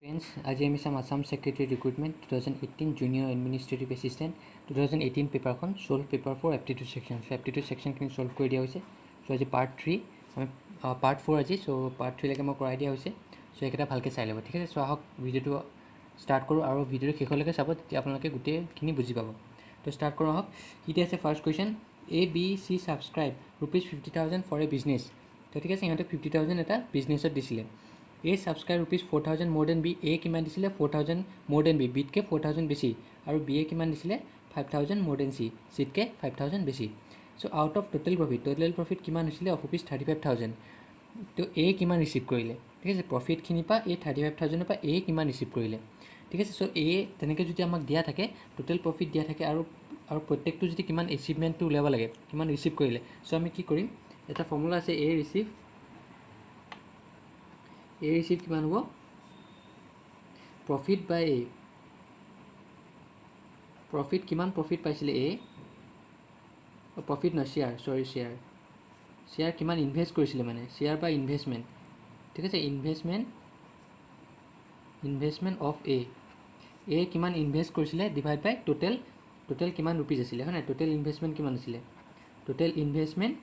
Friends, আজি আমি চাম Assam secretary recruitment 2018 junior administrative assistant 2018 পেপারখন solve paper 4 aptitude section so aptitude সেকশনখিনি সলভ কৰি দিয়া হৈছে সো আজি পাৰ্ট 3 আমি পাৰ্ট 4 আজি সো পাৰ্ট 3 লৈকে মই কৰাই দিয়া হৈছে সো একেটা ভালকৈ চাই ল'ব ঠিক আছে সো আহক ভিডিওটো স্টার্ট কৰোঁ আৰু ভিডিওটো শেষলৈকে চাব তেতিয়া আপোনালোকে গোটেইখিনি বুজি পাব তো স্টাৰ্ট কৰোঁ আহক এতিয়া আছে first question ABC subscribe ₹50,000 for a business তো ঠিক আছে ইহঁতে 50,000 এটা বিজনেছত দিছিলে A subscribe ₹4,000 more than B A কিমান দিছিলে 4,000 more than B B কে 4,000 বেছি আৰু B কিমান দিছিলে 5,000 more than C C কে 5,000 বেছি so out of total profit কিমান হৈছিলে অফ ₹35,000 তো A কিমান ৰিচিভ কৰিলে ঠিক আছে প্ৰফিটখিনি পা A 35,000 পা A কিমান ৰিচিভ কৰিলে ঠিক আছে সো A তেনেকৈ যদি আমাক দিয়া থাকে টোটাল প্ৰফিট দিয়া থাকে আৰু প্ৰত্যেকটো যদি কিমান এচিভমেণ্টটো উলিয়াব লাগে কিমান ৰিচিভ কৰিলে সো আমি কি কৰিম এটা ফৰ্মুলা আছে A ৰিচিভ A ৰিচিভ কিমান হ'ব প্ৰফিট বাই A প্ৰফিট কিমান প্ৰফিট পাইছিলে A প্ৰফিট ন শ্বেয়াৰ কিমান ইনভেষ্ট কৰিছিলে মানে শ্বেয়াৰ বা ইনভেষ্টমেণ্ট ঠিক আছে ইনভেষ্টমেণ্ট অফ A কিমান ইনভেষ্ট কৰিছিলে ডিভাইড বাই টোটেল কিমান ৰুপিজ আছিলে হয় নাই টোটেল ইনভেষ্টমেণ্ট কিমান আছিলে টোটেল ইনভেষ্টমেণ্ট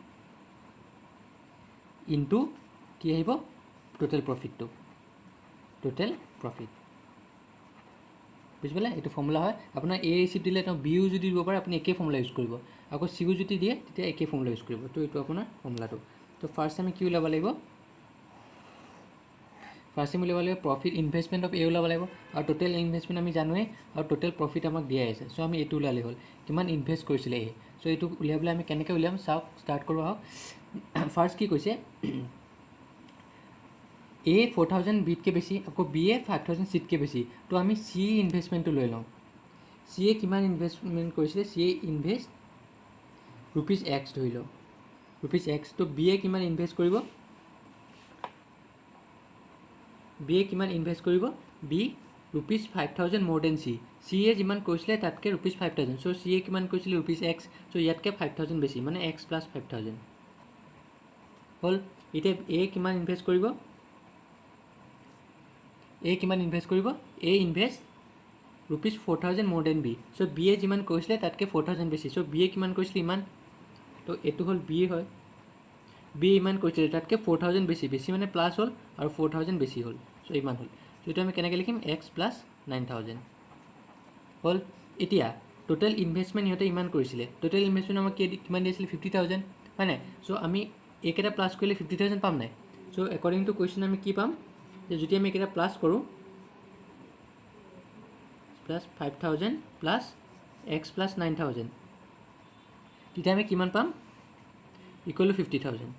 ইনটু কি আহিব টোটেল প্ৰফিটটো টোটেল প্ৰফিট বুঝি পালে এইটো ফৰ্মুলা হয় আপোনাৰ A ৰিচিভ দিলে তো Bও যদি দিব পাৰে আপুনি একে ফৰ্মুলা ইউজ কৰিব আকৌ Cও যদি দিয়ে তেতিয়া একে ফৰ্মুলা ইউজ কৰিব তো এইটো আপোনাৰ ফৰ্মুলাটো তো ফাৰ্ষ্ট আমি কি উলিয়াব লাগিব প্ৰফিট ইনভেষ্টমেণ্ট অফ A ওলাব লাগিব আৰু টোটেল ইনভেষ্টমেণ্ট আমি জানোৱেই আৰু টোটেল প্ৰফিট আমাক দিয়াই আছে সো আমি এইটো উলিয়ালে হ'ল কিমান ইনভেষ্ট কৰিছিলে A সো এইটো উলিয়াবলৈ আমি কেনেকৈ উলিয়াম চাওক ষ্টাৰ্ট কৰোঁ আহক ফাৰ্ষ্ট কি কৈছে A 4,000 বিতকৈ বেছি আকৌ B 5,000 চিতকৈ বেছি তো আমি C ইনভেষ্টমেণ্টটো লৈ লওঁ C কিমান ইনভেষ্টমেণ্ট কৰিছিলে C ইনভেষ্ট ₹X ধৰি লওঁ ₹X তো B কিমান ইনভেষ্ট কৰিব B ₹5,000 more than C যিমান কৈছিলে তাতকৈ ₹5,000 চ' C কিমান কৈছিলে X চ' ইয়াতকৈ 5,000 বেছি মানে X + 5,000 হ'ল এতিয়া A কিমান ইনভেষ্ট কৰিব A invest ₹4,000 more than B so' B যিমান কৈছিলে তাতকৈ 4,000 বেছি চ' B কিমান কৈছিলে ইমান তো এইটো হ'ল B হয় B ইমান কৈছিলে তাতকৈ 4,000 বেছি মানে প্লাছ হ'ল আৰু 4,000 বেছি হ'ল চ' ইমান হ'ল চ' এইটো আমি কেনেকৈ লিখিম X + 9,000 হ'ল এতিয়া টোটেল ইনভেষ্টমেণ্ট ইহঁতে ইমান কৰিছিলে টোটেল ইনভেষ্টমেণ্ট আমাক কিমান দিছিলে 50,000 হয় নাই চ' আমি এইকেইটা প্লাছ কৰিলে 50,000 পাম নাই চ' একৰ্ডিং টু কুৱেশ্যন আমি কি পাম যে যদি আমি এইকেইটা প্লাছ কৰোঁ প্লাছ 5,000 প্লাছ X + 9,000 তেতিয়া আমি কিমান পাম ইকুৱেল টু 50,000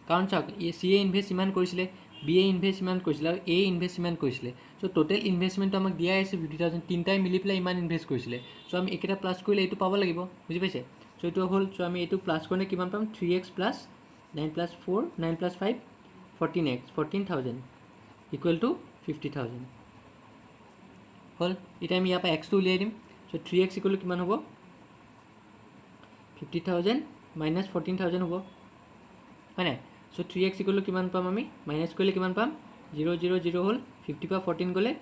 কাৰণ চাওক C ইনভেষ্ট ইমান কৰিছিলে B ইনভেষ্ট ইমান কৰিছিলে আৰু A ইনভেষ্ট ইমান কৰিছিলে চ' টোটেল ইনভেষ্টমেণ্টটো আমাক দিয়াই আছে 50,000 তিনিটাই মিলি পেলাই ইমান ইনভেষ্ট কৰিছিলে চ' আমি এইকেইটা প্লাছ কৰিলে এইটো পাব লাগিব বুজি পাইছে চ' এইটো হ'ল চ' আমি এইটো প্লাছ কৰিলে কিমান পাম 3X + 9 + 4 9 + 5 14X 14,000 ইকুৱেল টু 50,000 হ'ল এতিয়া আমি ইয়াৰ পৰা Xটো উলিয়াই দিম চ' 3X ইকুৱেল টু কিমান হ'ব 50,000 - 14,000 হ'ব হয় নাই চ' 3X ইকুৱেল টু কিমান পাম আমি মাইনাছ কৰিলে কিমান পাম 0 0 0 হ'ল 50 পৰা 14 গ'লে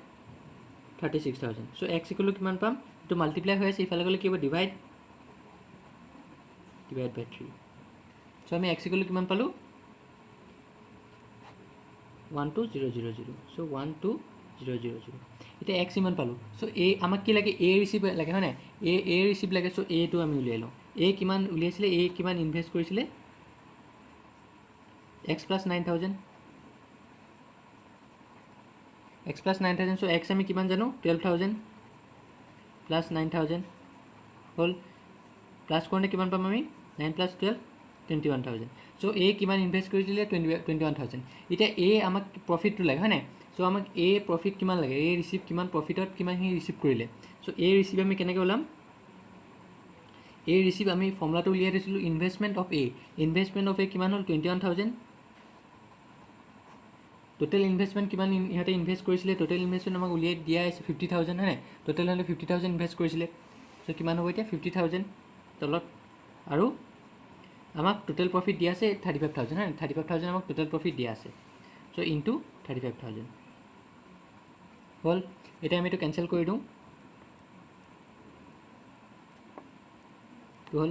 36,000 চ' X ইকুৱেল টু কিমান পাম এইটো মাল্টিপ্লাই হৈ আছে ইফালে গ'লে কি হ'ব ডিভাইড বাই 3 চ' আমি X ইকুৱেল টু কিমান পালোঁ 12,000 চ' 12,000 এতিয়া X ইমান পালোঁ চ' A আমাক কি লাগে A ৰিচিভ লাগে হয় নাই A ৰিচিভ লাগে চ' Aটো আমি উলিয়াই লওঁ A কিমান উলিয়াইছিলে A কিমান ইনভেষ্ট কৰিছিলে X + 9,000 X + 9,000 চ' X আমি কিমান জানো 12,000 + 9,000 হ'ল প্লাছ কৰোঁতে কিমান পাম আমি 9 + 12 21,000 চ' A কিমান ইনভেষ্ট কৰিছিলে 21,000 এতিয়া A আমাক প্ৰফিটটো লাগে হয় নাই চ' আমাক A প্ৰফিট কিমান লাগে A ৰিচিভ কিমান প্ৰফিটত কিমানখিনি ৰিচিভ কৰিলে চ' A ৰিচিভ আমি কেনেকৈ ওলাম A ৰিচিভ আমি ফৰ্মুলাটো উলিয়াই দিছিলোঁ ইনভেষ্টমেণ্ট অফ A কিমান হ'ল 21,000 টোটেল ইনভেষ্টমেণ্ট কিমান ইহঁতে ইনভেষ্ট কৰিছিলে টোটেল ইনভেষ্টমেণ্ট আমাক উলিয়াই দিয়া আছে 50,000 হয় নাই টোটেল হ'লে 50,000 ইনভেষ্ট কৰিছিলে চ' কিমান হ'ব এতিয়া 50,000 তলত আৰু আমাক টোটেল প্ৰফিট দিয়া আছে 35,000 হয় 35,000 আমাক টোটেল প্ৰফিট দিয়া আছে চ' ইনটু 35,000 হল এটা আমি এটো ক্যান্সেল কৰি দিওঁ হল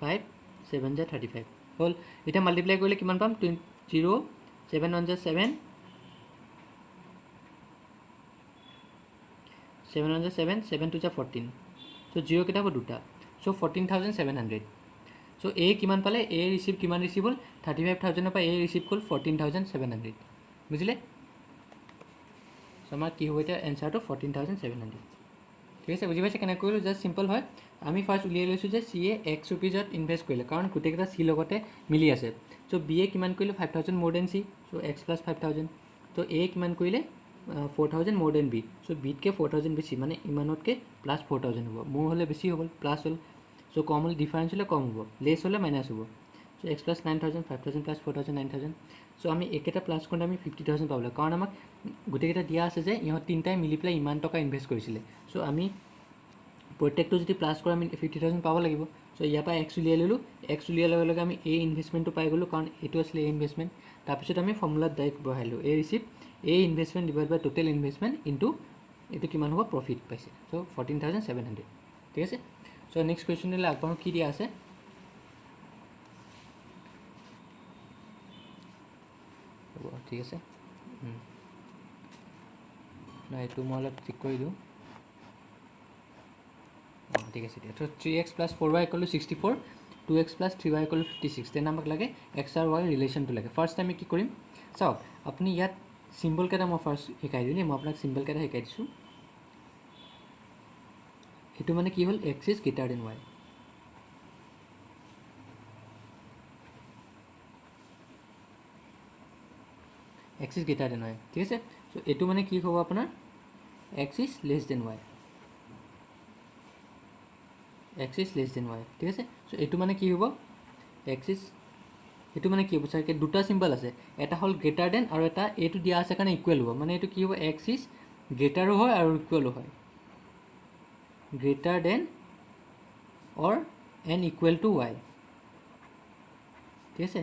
5 7 যা 35 হল এটা মাল্টিপ্লাই কৰিলে কিমান পাম 0 7 1 যা 7 7 1 যা 7 7 2 যা 14 so 0 কেটা হ'ব দুটা so 14700 so a কিমান পালে a ৰিসিভ কিমান ৰিসিভ হল 35000 পৰা a ৰিসিভ কল 14700 বুজিলে so আমাৰ কি হ'ব এটা এনসাৰটো 14700 ঠিক আছে বুজি পাইছে কেনে কৰিলো জাস্ট সিম্পল হয় আমি ফাৰ্স্ট উলিয়াই লৈছো যে সি এ x रुपीजত ইনভেস্ট কৰিলে কাৰণ গুটেকেটা সি লগতে মিলি আছে সো বি এ কিমান কৰিলে 5000 মোৰ দেন সি সো x + 5000 তো a কিমান কৰিলে 4000 মোৰ দেন b সো b কে 4000 বেছি মানে ইমানতকে প্লাস 4000 হ'ব মোৰ হলে বেছি হ'ব প্লাস হল সো কম হল ডিফারেন্স হলে কম হ'ব লেস হলে মাইনাস হ'ব সো x + 9000 5000 + 4000 9000 সো আমি একেটা প্লাস কৰিলে আমি 50000 পাবলে কাৰণ আমাক গুটেকেটা দিয়া আছে যে ইহত তিনটাই মিলি প্লাই ইমান টকা ইনভেস্ট কৰিছিলে সো আমি প্ৰত্যেকটো যদি প্লাস কৰা আমি 50000 পাব লাগিব সো ইয়াৰ পৰা x উলিয়াই ললো x উলিয়াৰ লগে লগে আমি a ইনভেষ্টমেন্টটো পাই গলো কাৰণ এটো আছিল a ইনভেষ্টমেন্ট তাৰ পিছত আমি ফৰ্মুলাত ডাইৰেক্ট বহাইলো a receive a investment divide by total investment into এটো কিমান হ'ব প্ৰফিট পাইছে সো 14700 ঠিক আছে সো নেক্সট কোৱেশ্চন দিলে আগবাঢ়ো কি দিয়া আছে ঠিক আছে না এটো মই অলপ ঠিক কৰি দিওঁ ঠিক আছে তো 3x + 4y = 64 2x + 3y = 56 তেন আমাক লাগে x আৰু y ৰিলেশনটো লাগে ফাৰ্স্ট আমি কি কৰিম চাওক আপুনি ইয়াত সিম্বল কেটা মই ফার্স্ট শিকাই দিম মই আপোনাক সিম্বল কেটা শিকাই দিছো এটো মানে কি হল x is greater than y x is greater than y ঠিক আছে সো এটো মানে কি হ'ব আপোনাৰ x is less than y x is less than y ঠিক আছে সো এটো মানে কি হ'ব x is এটো মানে কি হ'ব স্যার কে দুটা সিম্বল আছে এটা হল গ্রেটার দেন আৰু এটা এটো দিয়া আছে কাৰণে ইকুৱেল হ'ব মানে এটো কি হ'ব x is গ্ৰেটাৰ হয় আৰু ইকুৱেল হয় greater than or n equal to y ঠিক আছে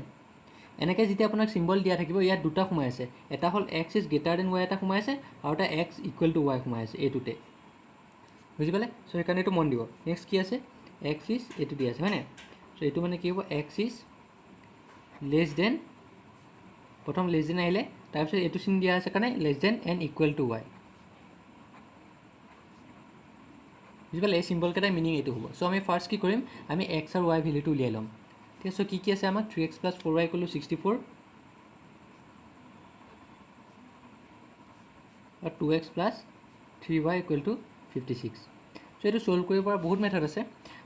এনেকৈ যেতিয়া আপোনাক সিম্বল দিয়া থাকিব ইয়াত দুটা সোমাই আছে এটা হল x is greater than y এটা সোমাই আছে আৰু এটা x equal to y সোমাই আছে এটোতে বুজি পালে সো এখানে এটো মন দিব নেক্সট কি আছে x is এটো দিয়া আছে হয়নে সো এটো মানে কি হ'ব x is less than প্ৰথম less than আহিলে তাৰ পিছত এটো চিন দিয়া আছে কাৰণে less than n equal to y বুজি পালে এই সিম্বল কেটা মিনিং এটো হ'ব সো আমি ফার্স্ট কি কৰিম আমি x আৰু y ভ্যালুটো উলিয়াই লম ঠিক আছে কি আছে আমাক 3x + 4y = 64 আৰু 2x + 3y = 56 সো এটো সলভ কৰিব পৰা বহুত মেথড আছে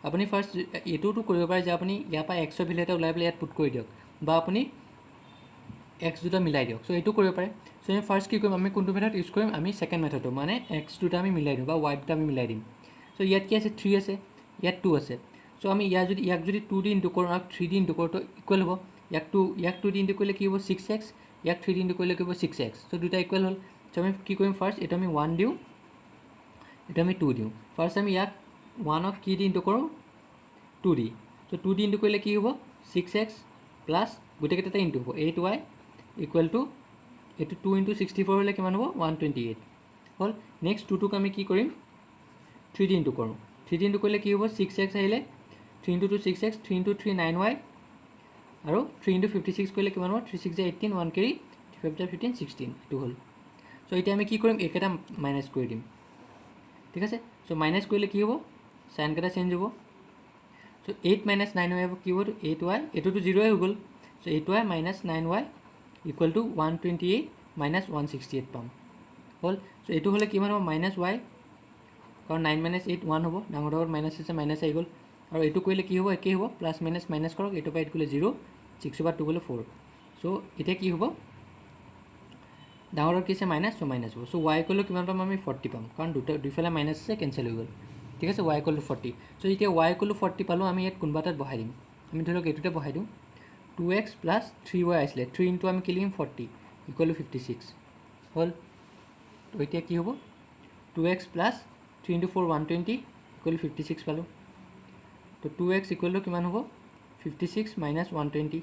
আপুনি ফাৰ্স্ট এটোটো কৰিব পাৰে যে আপুনি ইয়াৰ পৰা x ৰ ভ্যালু এটা উলাই পেলাই ইয়াত পুট কৰি দিয়ক বা আপুনি x দুটা মিলাই দিয়ক সো এটো কৰিব পাৰে সো আমি ফাৰ্স্ট কি কৰিম আমি কোনটো মেথড ইউজ কৰিম আমি সেকেন্ড মেথডটো মানে x দুটা আমি মিলাই দিম বা y দুটা আমি মিলাই দিম সো ইয়াত কি আছে 3 আছে ইয়াত 2 আছে সো আমি ইয়াক যদি 2d ইনটু কৰো আৰু 3d ইনটু কৰো তো ইকুৱেল হ'ব ইয়াক 2d ইনটু কৰিলে কি হ'ব 6x ইয়াক 3d ইনটু কৰিলে কি হ'ব 6x সো দুটা ইকুৱেল হ'ল সো আমি কি কৰিম ফাৰ্স্ট এটা আমি 1 দিও এটা আমি 2 দিও ফাৰ্স্ট আমি ইয়াক 1 ক কি দি ইনটু কৰো 2d সো 2d ইনটু কৰিলে কি হ'ব 6x প্লাস গুটে কেটা ইনটু হ'ব 8y ইকুৱেল টু এটো 2 ইনটু 64 হলে কিমান হ'ব 128 হল নেক্সট 2 ক আমি কি কৰিম 3d ইনটু কৰো 3d ইনটু কৰিলে কি হ'ব 6x আহিলে 3 ইনটু 2 6x 3 ইনটু 3 9y আৰু 3 ইনটু 56 কৰিলে কিমান হ'ব 3 6 18 1 কেৰি 5 15 16 এটো হল সো এটা আমি কি কৰিম একেটা মাইনাস কৰি দিম ঠিক আছে সো মাইনাস কৰিলে কি হ'ব সাইন কেটা চেঞ্জ হ'ব সো 8 - 9y হ'ব কি হ'ব 8y এটোটো 0 হৈ গল so 8y - 9y equal to 128 - 168 পাম হল সো এটো হলে কিমান হ'ব -y কাৰণ 9 - 8 1 হ'ব ডাঙৰ ডাঙৰ মাইনাস আছে মাইনাস আহি গল আৰু এটো কৰিলে কি হ'ব একে হ'ব প্লাস মাইনাস মাইনাস কৰক এটো পাই গলে 0 6 / 2 গলে 4 সো এটা কি হ'ব ডাঙৰ কি আছে মাইনাস সো মাইনাস হ'ব সো y কলো কিমান পাম আমি 40 পাম কাৰণ দুইফালে মাইনাস আছে কেনসেল হৈ গল ঠিক আছে y কলো 40 সো এতিয়া y কলো 40 পালো আমি ইয়াত কোনবাটাত বহাই দিম আমি ধৰক এটোতে বহাই দিম 2x + 3y আসলে 3 ইনটু আমি কি লিখিম 40 ইকুৱেল টু 56 হল তো এতিয়া কি হ'ব 2x + 3 into 4 120 equal 56 পালো তো 2x equal to কিমান হ'ব 56 minus 120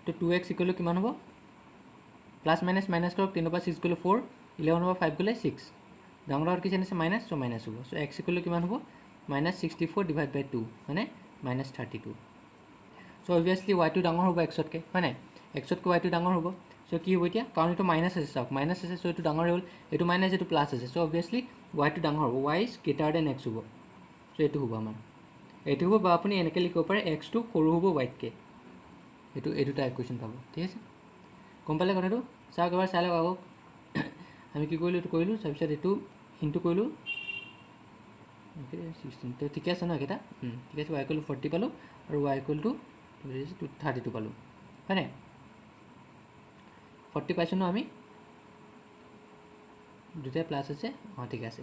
তো 2x equal to কিমান হ'ব প্লাস মাইনাস মাইনাস কৰক 3 পৰা 6 গলে 4 11/5 গ'লে 6 ডাঙৰ কি চাইন আছে মাইনাছ চ' মাইনাছ হ'ব চ' x ইকুৱেল কিমান হ'ব -64 ডিভাইড বাই 2 মানে -32 চ' অবভিয়াছলি ৱাইটো ডাঙৰ হ'ব এক্সতকৈ হয় নাই এক্সতকৈ ৱাইটো ডাঙৰ হ'ব চ' কি হ'ব এতিয়া কাৰণ এইটো মাইনাছ আছে চাওক মাইনাছ আছে চ' এইটো ডাঙৰ হ'ল এইটো মাইনাছ এইটো প্লাছ আছে চ' অবভিয়াছলি ৱাইটো ডাঙৰ হ'ব y is greater than x হ'ব চ' এইটো হ'ব আমাৰ এইটো হ'ব বা আপুনি এনেকৈ লিখিব পাৰে এক্সটো সৰু হ'ব ৱাইতকৈ এইটো টাইপ কুৱেশ্যন পাব ঠিক আছে গম পালে কথাটো চাওক এবাৰ চাই লওক আকৌ আমি কি কৰিলোঁ এইটো কৰিলোঁ তাৰপিছত এইটো ইনটু কৰিলোঁ 16 তো ঠিকে আছে ন এইকেইটা ঠিক আছে ৱাই ইকুৱেল 40 পালোঁ আৰু ৱাই ইকুৱেল টু 32 পালোঁ হয় নাই 40 পাইছোঁ ন আমি দুটাই প্লাছ আছে অঁ ঠিক আছে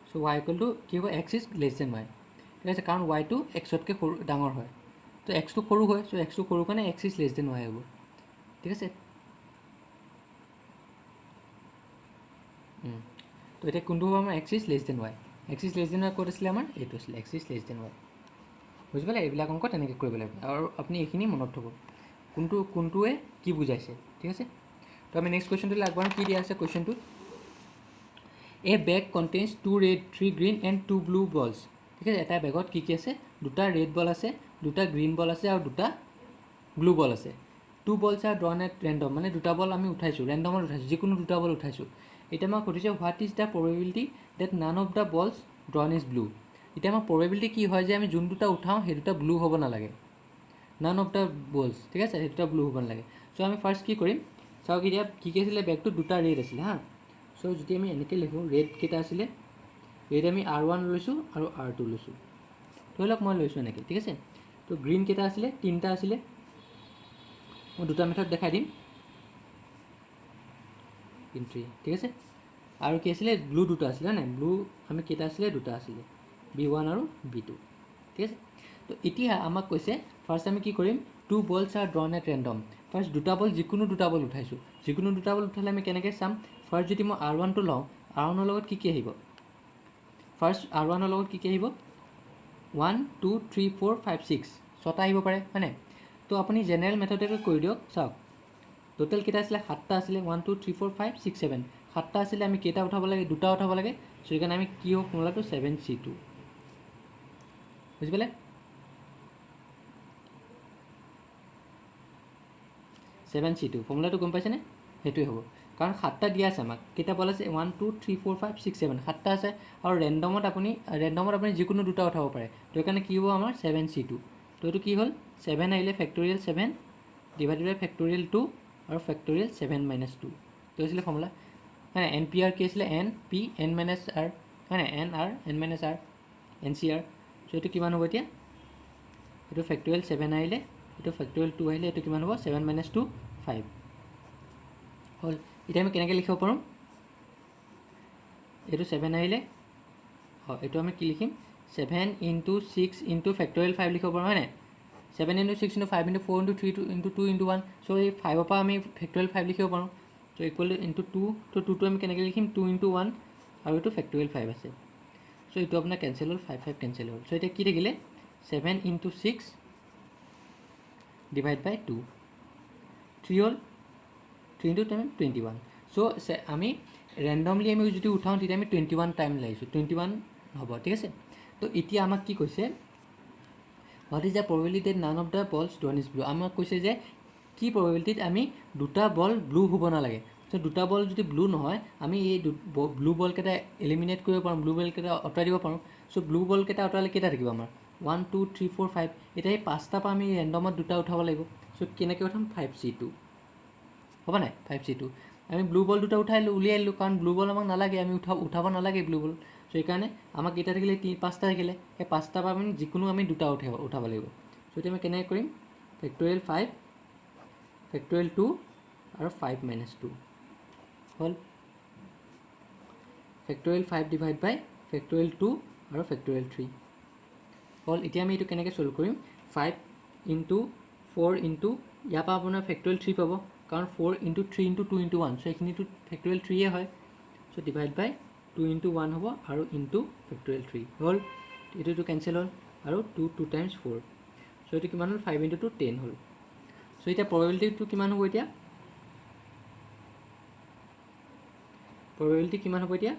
চ' ৱাই ইকুৱেল টু কি হ'ব x is less than y ঠিক আছে কাৰণ ৱাইটো এক্সতকৈ সৰু ডাঙৰ হয় তো এক্সটো সৰু হয় চ' এক্সটো সৰু কাৰণে x is less than y হ'ব ঠিক আছে তো এতিয়া কোনটো হ'ব আমাৰ x is less than y x is less than y ক'ত আছিলে আমাৰ এইটো আছিলে x is less than y বুজি পালে এইবিলাক অংক তেনেকৈ কৰিব লাগিব আৰু আপুনি এইখিনি মনত থ'ব কোনটোৱে কি বুজাইছে ঠিক আছে তো আমি নেক্সট কুৱেশ্যনটোলৈ আগবাঢ়ো কি দিয়া আছে কুৱেশ্যনটোত a bag contains 2 red 3 green and 2 blue balls ঠিক আছে এটা বেগত কি আছে দুটা ৰেড বল আছে দুটা গ্ৰীণ বল আছে আৰু দুটা ব্লু বল আছে 2 বলছ আৰ ড্ৰন এট ৰেণ্ডম মানে দুটা বল আমি উঠাইছোঁ ৰেণ্ডমত উঠাইছোঁ যিকোনো দুটা বল উঠাইছোঁ এতিয়া আমাক সুধিছে what is the probability that none of the balls drawn is blue এতিয়া আমাৰ প্ৰবেবিলিটি কি হয় যে আমি যোন দুটা উঠাওঁ সেই দুটা ব্লু হ'ব নালাগে নান অফ দ্য বলছ ঠিক আছে সেই দুটা ব্লু হ'ব নালাগে চ' আমি ফাৰ্ষ্ট কি কৰিম চাওক এতিয়া কি আছিলে বেগটোত দুটা ৰেড আছিলে হা চ' যদি আমি এনেকৈ লিখোঁ ৰেড কেইটা আছিলে ৰেড আমি R1 লৈছোঁ আৰু R2 লৈছোঁ ধৰি লওক মই লৈছোঁ এনেকৈ ঠিক আছে তো গ্ৰীণ কেইটা আছিলে তিনিটা আছিলে মই দুটা মেথড দেখাই দিম ঠিক আছে আৰু কি আছিলে ব্লু দুটা আছিলে নাই ব্লু আমি কেইটা আছিলে দুটা আছিলে B1 আৰু B2 ঠিক আছে তো এতিয়া আমাক কৈছে ফাৰ্ষ্ট আমি কি কৰিম 2 বলছ R drawn at random first দুটা বল যিকোনো দুটা বল উঠাইছোঁ যিকোনো দুটা বল উঠালে আমি কেনেকৈ চাম ফাৰ্ষ্ট যদি মই R1টো লওঁ R1ৰ লগত কি আহিব ফাৰ্ষ্ট R1ৰ লগত কি আহিব 1 2 3 4 5 6 ছটা আহিব পাৰে হয় নাই তো আপুনি জেনেৰেল মেথডেৰে কৰি দিয়ক চাওক টোটেল কেইটা আছিলে 7টা আছিলে 1 2 3 4 5 6 7 7টা আছিলে আমি কেইটা উঠাব লাগে দুটা উঠাব লাগে চ' সেইকাৰণে আমি কি হ'ব ফৰ্মুলাটো 7C2 বুজি পালে 7C2 ফৰ্মুলাটো গম পাইছেনে সেইটোৱে হ'ব কাৰণ 7টা দিয়া আছে আমাক কেইটা বল আছে 1 2 3 4 5 6 7 7টা আছে আৰু ৰেণ্ডমত আপুনি যিকোনো দুটা উঠাব পাৰে তো সেইকাৰণে কি হ'ব আমাৰ 7C2 তো এইটো কি হ'ল 7 আহিলে ফেক্টৰিয়েল 7 ডিভাইডেড বাই ফেক্টৰিয়েল 2 আৰু ফেক্টৰিয়েল 7 - 2 তো আছিলে ফৰ্মুলা হয় NPR কি আছিলে NP N - R হয় নাই NR N - R NCR চ' এইটো কিমান হ'ব এতিয়া এইটো ফেক্টৰিয়েল 7 আহিলে এইটো ফেক্টৰিয়েল 2 আহিলে এইটো কিমান হ'ব 7 - 2 5 হ'ল এতিয়া আমি কেনেকৈ লিখিব পাৰোঁ এইটো 7 আহিলে হয় এইটো আমি কি লিখিম 7 × 6 × ফেক্টৰিয়েল 5 লিখিব পাৰোঁ হয় নাই 7 × 6 × 5 × 4 × 3 × 2 × 1 চ' এই 5ৰ পৰা আমি ফেক্টৰিয়েল 5 লিখিব পাৰোঁ চ' ইকুৱেল ইনটু 2 তো 2টো আমি কেনেকৈ লিখিম 2 × 1 আৰু এইটো ফেক্টৰিয়েল 5 আছে চ' এইটো আপোনাৰ কেঞ্চেল হ'ল 5 5 কেঞ্চেল হ'ল চ' এতিয়া কি থাকিলে 7 × 6 ডিভাইড বাই 2 3 হ'ল 3 × 10 21 চ' আমি ৰেণ্ডমলি আমি যদি উঠাওঁ তেতিয়া আমি 21 টাইম লাগিছোঁ 21 হ'ব ঠিক আছে তো এতিয়া আমাক কি কৈছে what is the probability that none of the balls drawn is blue আমাক কৈছে যে কি প্ৰবেবিলিটিত আমি দুটা বল ব্লু হ'ব নালাগে চ' দুটা বল যদি ব্লু নহয় আমি এই ব্লু বলকেইটা এলিমিনেট কৰিব পাৰোঁ ব্লু বলকেইটা আঁতৰাই দিব পাৰোঁ চ' ব্লু বলকেইটা আঁতৰালে কেইটা থাকিব আমাৰ 1 2 3 4 5 এতিয়া এই 5টাৰ পৰা আমি ৰেণ্ডমত দুটা উঠাব লাগিব চ' কেনেকৈ উঠাম 5C2 হ'ব নাই 5C2 আমি ব্লু বল দুটা উলিয়াই দিলোঁ কাৰণ ব্লু বল আমাক নালাগে আমি উঠাব নালাগে ব্লু বল চ' সেইকাৰণে আমাক কেইটা থাকিলে 5টা থাকিলে সেই 5টাৰ পৰা আমি যিকোনো আমি দুটা উঠাব লাগিব চ' এতিয়া আমি কেনেকৈ কৰিম ফেক্টৰিয়েল 5 ফেক্টৰিয়েল 2 আৰু 5 - 2 হ'ল ফেক্টৰিয়েল 5 ডিভাইড বাই ফেক্টৰিয়েল 2 আৰু ফেক্টৰিয়েল 3 হ'ল এতিয়া আমি এইটো কেনেকৈ ছল্ভ কৰিম 5 × 4 × ইয়াৰ পৰা আপোনাৰ ফেক্টৰিয়েল 3 পাব কাৰণ 4 × 3 × 2 × 1 চ' এইখিনিতো ফেক্টৰিয়েল 3 হয় চ' ডিভাইড বাই 2 × 1 হ'ব আৰু ইনটু ফেক্টৰিয়েল 3 হ'ল এইটো কেঞ্চেল হ'ল আৰু 2 টাইমছ 4 চ' এইটো কিমান হ'ল 5 × 2 10 হ'ল চ' এতিয়া প্ৰবেবিলিটিটো কিমান হ'ব এতিয়া প্ৰবেবিলিটি কিমান হ'ব এতিয়া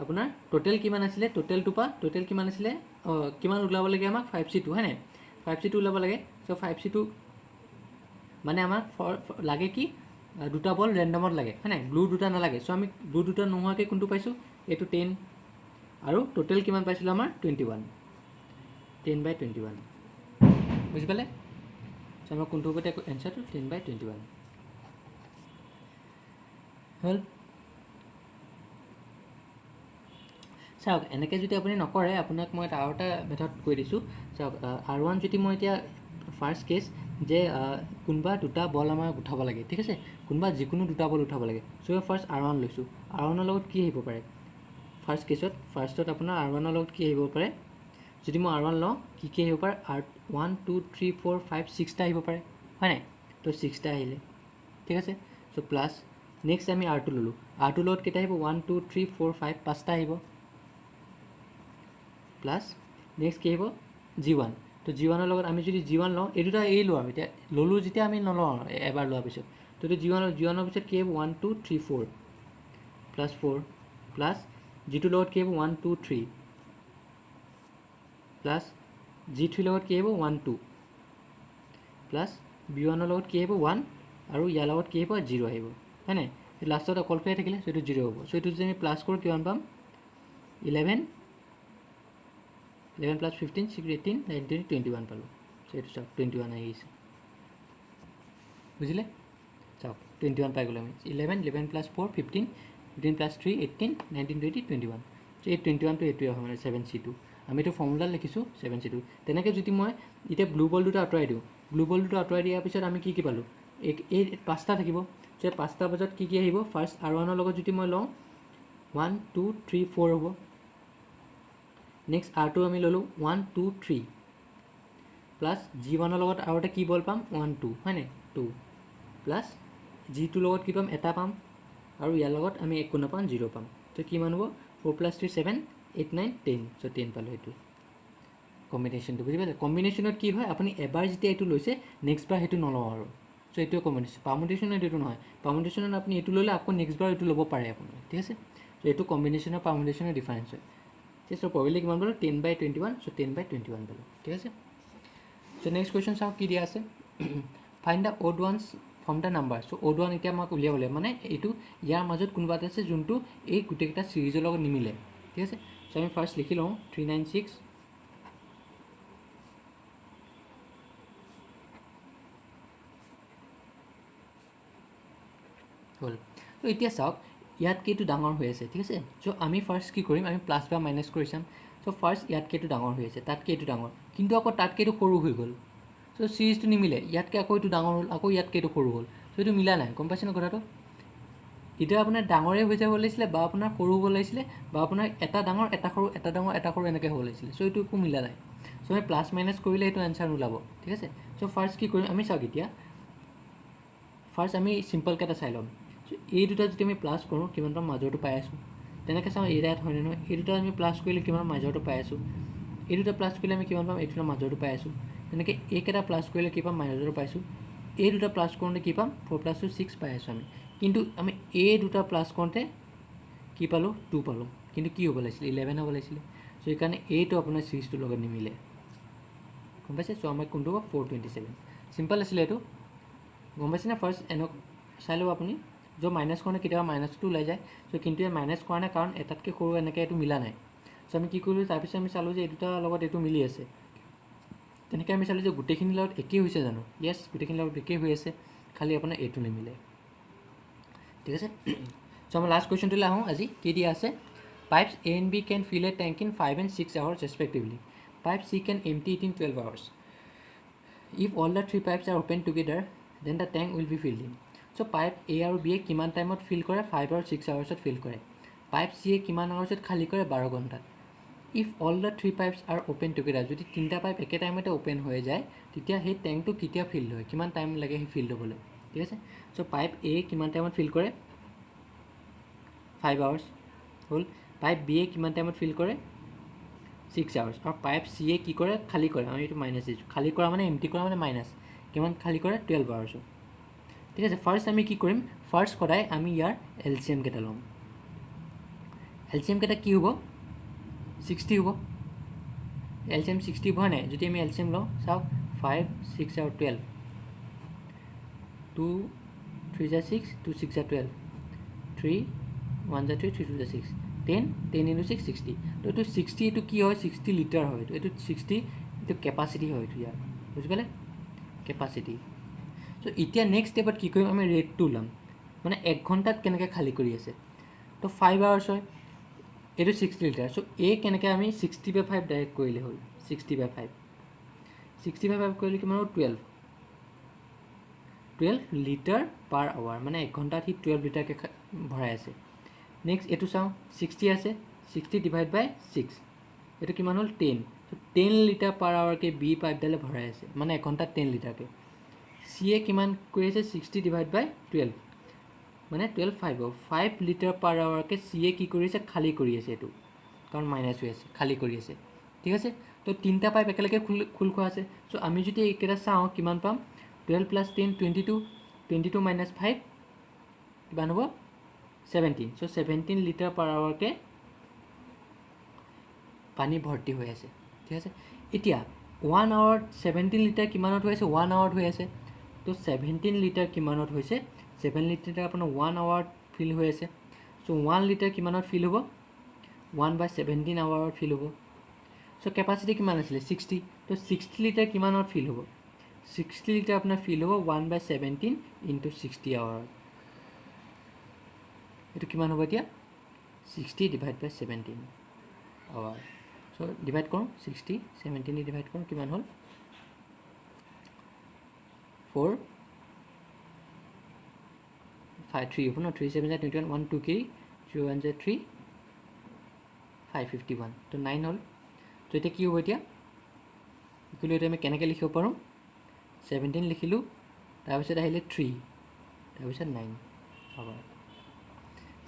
আপোনাৰ টোটেল কিমান আছিলে টোটেলটো পা টোটেল কিমান আছিলে কিমান ওলাব লাগে আমাক 5C2 হয় নাই 5C2 ওলাব লাগে সো 5C2 মানে আমাক লাগে কি দুটা বল ৰেন্ডমত লাগে হয় নাই ব্লু দুটা নালাগে সো আমি ব্লু দুটা নোহোৱাকৈ কোনটো পাইছো এটো 10 আৰু টোটেল কিমান পাইছিল আমাৰ 21 10/21 বুজি পালে সো আমাৰ কোনটো হ'ব এতিয়া এনসাৰটো 10/21 হল চাওক এনেকৈ যদি আপুনি নকৰে আপোনাক মই আৰু এটা মেথড কৈ দিছোঁ চাওক R1 যদি মই এতিয়া ফাৰ্ষ্ট কেছ যে কোনবা দুটা বল আমাৰ উঠাব লাগে ঠিক আছে কোনবা যিকোনো দুটা বল উঠাব লাগে সো ফাৰ্ষ্ট R1 লৈছোঁ R1 ৰ লগত কি আহিব পাৰে ফাৰ্ষ্ট কেছত ফাৰ্ষ্টত আপোনাৰ R1 ৰ লগত কি আহিব পাৰে যদি মই R1 লওঁ কি আহিব পাৰে R1 2 3 4 5 6 টা আহিব পাৰে হয় নাই তো 6 টা আহিলে ঠিক আছে সো প্লাস নেক্সট আমি R2 ললো R2 লগত কেটা আহিব 1 2 3 4 5 পাঁচটা আহিব প্লাস নেক্সট কি আহিব G1 তো G1 ৰ লগত আমি যদি G1 লওঁ এই দুটা এই লওঁ এতিয়া ললো যেতিয়া আমি নলওঁ এবাৰ লোৱাৰ পিছত তো G1 ৰ পিছত কি আহিব 1 2 3 4 প্লাস 4 প্লাস G2 লগত কি আহিব 1 2 3 প্লাস G3 লগত কি আহিব 1 2 প্লাস B1 ৰ লগত কি আহিব 1 আৰু ইয়াৰ লগত কি আহিব 0 আহিব হয় নাই লাষ্টত অকল ফ্লাই থাকিলে সো 0 হ'ব সো এটো যদি আমি প্লাস কৰো কিমান পাম 11 plus 15 18 19 21 পালো সো এটো সব 21 আহিছে বুঝিলে চাওক 21 পাই গলো আমি 11 plus 4 15 15 plus 3 18 19 20 21 সো এই 21 টো এটোই হয় মানে 7C2 আমি তো ফৰ্মুলা লিখিছো 7C2 তেনেকে যদি মই ইতে ব্লু বল দুটা আঁতৰাই দিও ব্লু বল দুটা আঁতৰাই দিয়াৰ পিছত আমি কি পালো এই পাঁচটা থাকিব সো পাঁচটা বজত কি আহিব ফাৰ্ষ্ট R1 ৰ লগত যদি মই লওঁ 1 2 3 4 হ'ব নেক্সট R2 আমি ললো 1 2 3 প্লাস G1 ৰ লগত আৰু এটা কি বল পাম 1 2 হয় নাই 2 প্লাস G2 লগত কি পাম এটা পাম আৰু ইয়াৰ লগত আমি একো নাপাম 0 পাম তো কি মান হ'ব 4 plus 3 7 8 9 10 সো 10 পালো এটো কম্বিনেশনটো বুজি পালে কম্বিনেশনত কি হয় আপুনি এবাৰ যেতিয়া এটো লৈছে নেক্সট বাৰ হেতু নলও আৰু সো এটো কম্বিনেশন পাৰমুটেশনত এটো নহয় পাৰমুটেশনত আপুনি এটো ললে আকৌ নেক্সট বাৰ এটো ল'ব পাৰে আপুনি ঠিক আছে সো এটো কম্বিনেশনৰ পাৰমুটেশনৰ ডিফাৰেন্স হয় সো probability কিমান পালো 10/21 সো 10/21 পালো ঠিক আছে সো নেক্সট কোৱেশ্চন চাও কি দিয়া আছে find da odd ones from the number so odd one এতিয়া আমাক উলিয়াবলে মানে এটো ইয়াৰ মাজত কোনবা আছে যোনটো এই গুটেকেটা সিৰিজৰ লগত নিমিলে ঠিক আছে সো আমি ফাৰ্স্ট লিখি লওঁ 396 হল তো এতিয়া চাওক ইয়াত কেটো ডাঙৰ হৈ আছে ঠিক আছে সো আমি ফাৰ্স্ট কি কৰিম আমি প্লাস বা মাইনাস কৰি চাম সো ফাৰ্স্ট ইয়াত কেটো ডাঙৰ হৈ আছে তাত কেটো ডাঙৰ কিন্তু আকৌ তাত কেটো সৰু হৈ গল সো সিৰিজটো নিমিলে ইয়াতকে আকৌ এটো ডাঙৰ হল আকৌ ইয়াত কেটো সৰু হল সো এটো মিলা নাই গম পাইছেনে কথাটো ইটা আপোনাৰ ডাঙৰে হৈ যাব লাগিছিলে বা আপোনাৰ সৰু হ'ব লাগিছিলে বা আপোনাৰ এটা ডাঙৰ এটা সৰু এটা ডাঙৰ এটা সৰু এনেকৈ হ'ব লাগিছিলে সো এটো একো মিলা নাই সো আমি প্লাস মাইনাস কৰিলে এটো আনসাৰ ওলাব ঠিক আছে সো ফাৰ্স্ট কি কৰিম আমি চাওক এতিয়া ফাৰ্স্ট আমি সিম্পল কেটা চাই লম এই দুটা যদি আমি প্লাস কৰো কিমান পাম মাজৰটো পাই আছো তেনেকৈ চাও এই ৰাত হয় নহয় এই দুটা আমি প্লাস কৰিলে কিমান মাজৰটো পাই আছো এই দুটা প্লাস কৰিলে আমি কিমান পাম এইটো মাজৰটো পাই আছো তেনেকৈ এই কেটা প্লাস কৰিলে কি পাম মাজৰটো পাইছো এই দুটা প্লাস কৰোঁতে কি পাম 4 + 2 6 পাই আছো আমি কিন্তু আমি এই দুটা প্লাস কৰোঁতে কি পালো 2 পালো কিন্তু কি হ'ব লাগিছিল 11 হ'ব লাগিছিল সো এই কাৰণে এইটো আপোনাৰ সিৰিজটো লগত নিমিলে গম পাইছে সো আমাৰ কোনটো 427 সিম্পল আছিল এটো গম পাইছে না ফাৰ্স্ট এনক চাই লও আপুনি जो माइनस करने केতিয়াবা माइनस2 লাই যায় সো কিন্তু এই মাইনাস কৰা কাৰণ এটাতকে সৰু এনেকৈ এটো মিলা নাই সো আমি কি কৰিলো তাৰ পিছত আমি চালো যে এটোটা লগত এটো মিলি আছে তেনেকৈ আমি চালো যে গুটেখিনি লগত একেই হৈছে জানো यस গুটেখিনি লগত একেই হৈ আছে খালি আপোনাৰ এটো নিমিলে ঠিক আছে সো আমি লাষ্ট কোৱেশ্চনটো লাই আহো আজি কি দিয়া আছে pipes A and B can fill a tank in 5 and 6 hours respectively pipe C can empty it in 12 hours if all the three pipes are open together then the tank will be filled in So pipe A और B किमान टाइमत fill करे 5 और 6 आवर्सत फिल करे pipe C किमान आवर्सत खाली करे 12 घंटा if all the three pipes are open together যদি তিনটা পাইপ একে টাইমতে ওপেন হৈ যায় তেতিয়া হে ট্যাঙ্কটো কিতিয়া ফিল হয় কিমান টাইম লাগে হে ফিল হ'বলে ঠিক আছে সো পাইপ A কিমান টাইমত ফিল কৰে 5 আৱাৰ্স হল পাইপ B কিমান টাইমত ফিল কৰে 6 আৱাৰ্স আৰু পাইপ C কি কৰে খালি কৰে আমি এটো মাইনাস দিছো খালি কৰা মানে এমটি কৰা মানে মাইনাস কিমান খালি কৰে 12 আৱাৰ্স ঠিক আছে ফাৰ্স্ট আমি কি কৰিম ফাৰ্স্ট কৰাই আমি ইয়াৰ এলসিএম কেটা লম LCM কেইটা কি হ'ব 60 হ'ব LCM 60 হ'ব নাই যদি আমি LCM লওঁ চাওক 5 6 আৰু 12 2 3 যা 6 2 6 যা 12 3 1 যা 3 3 2 যা 6 10 10 into 6 60 তো এইটো 60 এইটো কি হয় 60 লিটাৰ হয় এইটো 60 এইটো কেপাচিটি হয় এইটো ইয়াৰ বুজি পালে কেপাচিটি সো এতিয়া নেক্সট ষ্টেপত কি কৰিম আমি ৰেটটো ল'ম মানে 1 ঘণ্টাত কেনেকৈ খালী কৰি আছে তো 5 আৱাৰ্ছ হয় এইটো 60 লিটাৰ সো এ কেনেকৈ আমি 60/5 ডাইৰেক্ট কৰিলে হ'ল 60/5 60/5 কৰিলে কিমান হ'ব 12 লিটাৰ পাৰ আৱাৰ মানে 1 ঘণ্টাত সি 12 লিটাৰকৈ ভৰাই আছে নেক্সট এইটো চাওঁ 60 আছে 60 ডিভাইড বাই 6 এইটো কিমান হ'ল 10 সো 10 লিটাৰ পাৰ আৱাৰকৈ বি পাইপডালে ভৰাই আছে মানে 1 ঘণ্টাত 10 লিটাৰকৈ চি এ কিমান কৰি আছে 60 ডিভাইড বাই 12 মানে 12 5 লিটাৰ পাৰ আৱাৰকৈ চি এ কি কৰি আছে খালী কৰি আছে এইটো কাৰণ মাইনাছ হৈ আছে খালী কৰি আছে ঠিক আছে তো তিনিটা পাইপ একেলগে খোল খোৱা আছে সো আমি যদি এইকেইটা চাওঁ কিমান পাম 12 + 10 22 22 - 5 কিমান হ'ব 17 সো 17 লিটাৰ পাৰ আৱাৰকৈ পানী ভৰ্তি হৈ আছে ঠিক আছে এতিয়া 1 আৱাৰত 17 লিটাৰ কিমানত হৈ আছে 1 আৱাৰত হৈ আছে তো 17 লিটাৰ কিমানত হৈছে 7 লিটাৰ আপোনাৰ 1 আৱাৰত ফিল হৈ আছে সো 1 লিটাৰ কিমানত ফিল হ'ব 1/17 আৱাৰত ফিল হ'ব সো কেপাচিটি কিমান আছিলে 60 তো 60 লিটাৰ কিমানত ফিল হ'ব 60 লিটাৰ আপোনাৰ ফিল হ'ব 1/17 × 60 আৱাৰত এইটো কিমান হ'ব এতিয়া 60 ডিভাইড বাই 17 আৱাৰ সো ডিভাইড কৰোঁ 60 17 ডিভাইড কৰোঁ কিমান হ'ল 4 5 3 হ'ব ন 3 7 21 1 2 3 0 1 3 551 তো 9 হ'ল তো এতিয়া কি হ'ব এতিয়া ইকুৱেল এইটো আমি কেনেকৈ লিখিব পাৰোঁ 17 লিখিলোঁ তাৰপিছত আহিলে 3 তাৰপিছত 9 হ'ব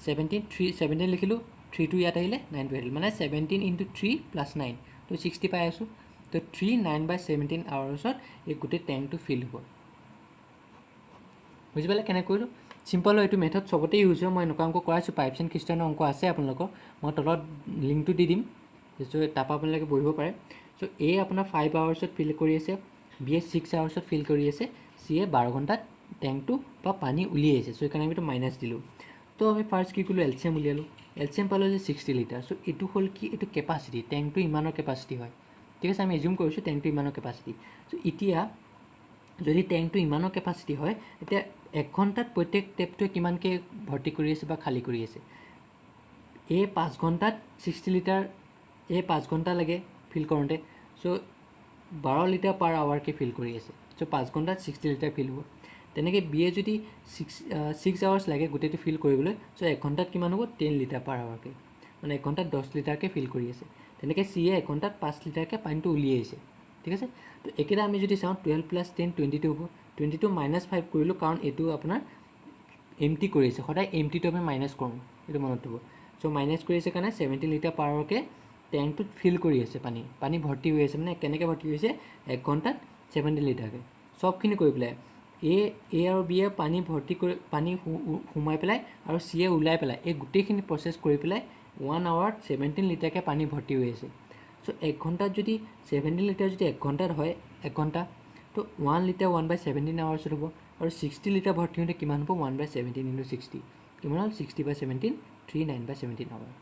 17 লিখিলোঁ 3টো ইয়াত আহিলে 9টো আহিলে মানে 17 × 3 + 9 তো 60 পাই আছোঁ তো 3 9/17 আৱাৰ্ছত এই গোটেই টেংকটো ফিল হ'ব বুজি পালে কেনেকৈ কৰিলোঁ চিম্পল হয় এইটো মেথড চবতে ইউজ হয় মই এনেকুৱা অংক কৰাইছোঁ পাইপছ এণ্ড খ্ৰীষ্টানৰ অংক আছে আপোনালোকৰ মই তলত লিংকটো দি দিম তাৰপৰা আপোনালোকে পঢ়িব পাৰে সো এ আপোনাৰ 5 আৱাৰ্ছত ফিল কৰি আছে বি এ 6 আৱাৰ্ছত ফিল কৰি আছে চি এ 12 ঘণ্টাত টেংকটো বা পানী উলিয়াই আছে সো সেইকাৰণে আমি এইটো মাইনাছ দিলোঁ তো আমি ফাৰ্ষ্ট কি কৰিলোঁ LCM উলিয়ালোঁ LCM পালোঁ যে 60 লিটাৰ সো এইটো হ'ল কি এইটো কেপাচিটি টেংকটো ইমানৰ কেপাচিটি হয় ঠিক আছে আমি এজিউম কৰিছোঁ টেংকটো ইমানৰ কেপাচিটি সো এতিয়া যদি টেংকটো ইমানৰ কেপাচিটি হয় এতিয়া 1 ঘণ্টাত প্ৰত্যেক টেপটোৱে কিমানকৈ ভৰ্তি কৰি আছে বা খালী কৰি আছে এ 5 ঘণ্টাত 60 লিটাৰ এ 5 ঘণ্টা লাগে ফিল কৰোঁতে সো 12 লিটাৰ পাৰ আৱাৰকৈ ফিল কৰি আছে সো 5 ঘণ্টাত 60 লিটাৰ ফিল হ'ব তেনেকৈ বি এ যদি 6 আৱাৰ্ছ লাগে গোটেইটো ফিল কৰিবলৈ সো 1 ঘণ্টাত কিমান হ'ব 10 লিটাৰ পাৰ আৱাৰকৈ মানে 1 ঘণ্টাত 10 লিটাৰকৈ ফিল কৰি আছে তেনেকৈ চি এ 1 ঘণ্টাত 5 লিটাৰকৈ পানীটো উলিয়াইছে ঠিক আছে তো একেটা আমি যদি চাওঁ 12 + 10 22 হ'ব 22 -5 কৰিলোঁ কাৰণ এইটো আপোনাৰ এমটি কৰি আছে সদায় এমটিটো আমি মাইনাছ কৰোঁ এইটো মনত থ'ব সো মাইনাছ কৰি আছে কাৰণে 17 লিটাৰ পাৰ আৱাৰকৈ টেংকটোত ফিল কৰি আছে পানী ভৰ্তি হৈ আছে মানে কেনেকৈ ভৰ্তি হৈছে 1 ঘণ্টাত 17 লিটাৰকৈ চবখিনি কৰি পেলাই এ আৰু বি এ পানী ভৰ্তি কৰি পানী সোমাই পেলাই আৰু চি এ ওলাই পেলাই এই গোটেইখিনি প্ৰচেছ কৰি পেলাই 1 আৱাৰত 17 লিটাৰকৈ পানী ভৰ্তি হৈ আছে সো 1 ঘণ্টাত যদি 17 লিটাৰ যদি 1 ঘণ্টাত হয় 1 ঘণ্টা তো 1 লিটাৰ 1/17 আৱাৰ্ছত হ'ব আৰু 60 লিটাৰ ভৰ্তি হওঁতে কিমান হ'ব 1/17 × 60 কিমান হ'ল 60/17 3 9/17 আৱাৰ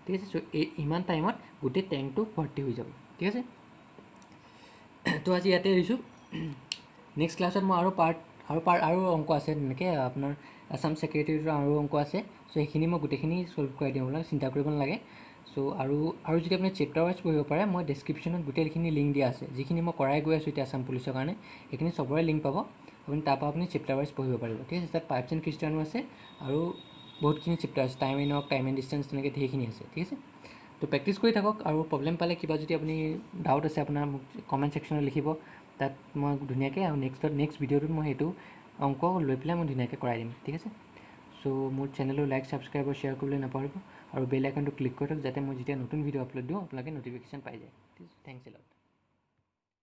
ঠিক আছে সো ইমান টাইমত গোটেই টেংকটো ভৰ্তি হৈ যাব ঠিক আছে তো আজি ইয়াতে এৰিছোঁ নেক্সট ক্লাছত মই আৰু অংক আছে তেনেকৈ আপোনাৰ আছাম ছেক্ৰেটেৰীটোৰ আৰু অংক আছে সো সেইখিনি মই গোটেইখিনি ছল্ভ কৰাই দিম আপোনাক চিন্তা কৰিব নালাগে সো আৰু যদি আপুনি চেপ্টাৰ ৱাইজ পঢ়িব পাৰে মই ডেছক্ৰিপশ্যনত গোটেইখিনি লিংক দিয়া আছে যিখিনি মই কৰাই গৈ আছোঁ এতিয়া আছাম পুলিচৰ কাৰণে সেইখিনি চবৰে লিংক পাব আপুনি তাৰপৰা আপুনি চেপ্টাৰ ৱাইজ পঢ়িব পাৰিব ঠিক আছে তাত পাইপছ এণ্ড খ্ৰীষ্টানো আছে আৰু বহুতখিনি চেপ্টাৰ আছে time and time and distance তেনেকৈ সেইখিনি আছে ঠিক আছে তো প্ৰেক্টিছ কৰি থাকক আৰু প্ৰব্লেম পালে কিবা যদি আপুনি ডাউট আছে আপোনাৰ মোক কমেণ্ট ছেকশ্যনত লিখিব তাত মই ধুনীয়াকৈ আৰু নেক্সট ভিডিঅ'টোত মই সেইটো অংক লৈ পেলাই মই ধুনীয়াকৈ কৰাই দিম ঠিক আছে সো মোৰ চেনেলটো লাইক ছাবস্ক্ৰাইব আৰু শ্বেয়াৰ কৰিবলৈ নাপাহৰিব আৰু বেল আইকনটো ক্লিক কৰি থওক যাতে মই যেতিয়া নতুন ভিডিঅ' আপলোড দিওঁ আপোনালোকে ন'টিফিকেশ্যন পাই যায় ঠিক আছে থেংকছ এ লট